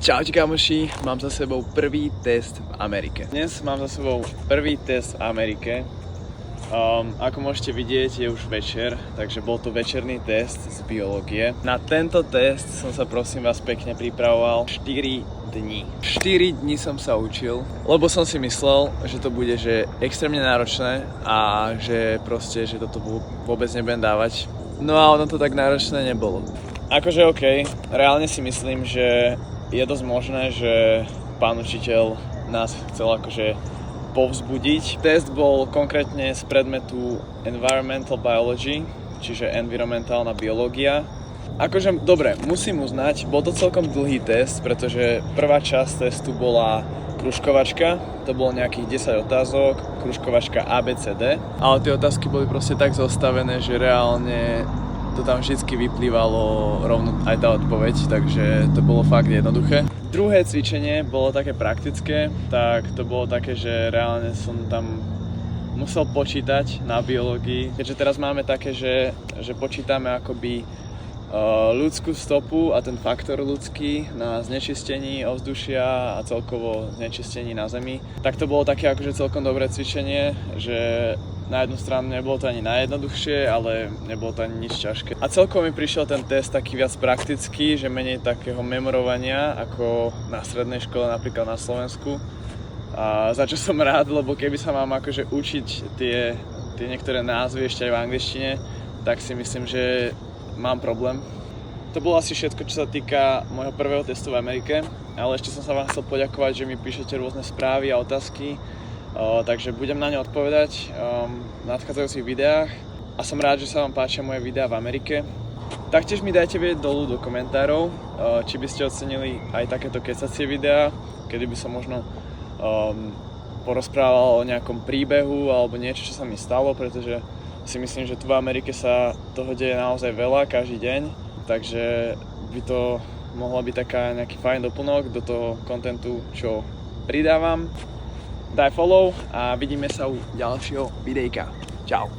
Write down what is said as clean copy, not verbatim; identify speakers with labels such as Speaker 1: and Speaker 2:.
Speaker 1: Čaute kamoši, mám za sebou prvý test v Amerike. Dnes mám za sebou prvý test v Amerike. Ako môžete vidieť, je už večer, takže bol to večerný test z biológie. Na tento test som sa prosím vás pekne pripravoval 4 dní. 4 dní som sa učil, lebo som si myslel, že to bude extrémne náročné a že toto vôbec nebudem dávať. No a ono to tak náročné nebolo. Akože OK, reálne si myslím, že je dosť možné, že pán učiteľ nás chcel povzbudiť. Test bol konkrétne z predmetu Environmental Biology, čiže environmentálna biológia. Dobre, musím uznať, bol to celkom dlhý test, pretože prvá časť testu bola kružkovačka, to bolo nejakých 10 otázok, kružkovačka ABCD, ale tie otázky boli proste tak zostavené, že reálne to tam vždycky vyplývalo rovno aj tá odpoveď, takže to bolo fakt jednoduché. Druhé cvičenie bolo také praktické, tak to bolo také, že reálne som tam musel počítať na biológii. Keďže teraz máme také, že počítame akoby ľudskú stopu a ten faktor ľudský na znečistení ovzdušia a celkovo znečistení na Zemi, tak to bolo také celkom dobré cvičenie, že na jednu stranu nebolo to ani najjednoduchšie, ale nebolo to ani nič ťažké. A celkovo mi prišiel ten test taký viac praktický, že menej takého memorovania ako na strednej škole, napríklad na Slovensku. A za čo som rád, lebo keby sa mám učiť tie niektoré názvy ešte aj v angličtine, tak si myslím, že mám problém. To bolo asi všetko, čo sa týka môjho prvého testu v Amerike, ale ešte som sa vám chcel poďakovať, že mi píšete rôzne správy a otázky. Takže budem na ne odpovedať v nadchádzajúcich videách a som rád, že sa vám páčia moje videá v Amerike. Taktiež mi dajte vedieť dolu do komentárov, či by ste ocenili aj takéto kecacie videá, kedy by som možno porozprával o nejakom príbehu alebo niečo, čo sa mi stalo, pretože si myslím, že tu v Amerike sa toho deje naozaj veľa každý deň, takže by to mohla byť nejaký fajn doplnok do toho kontentu, čo pridávam. Daj follow a vidíme sa u ďalšieho videjka. Čau.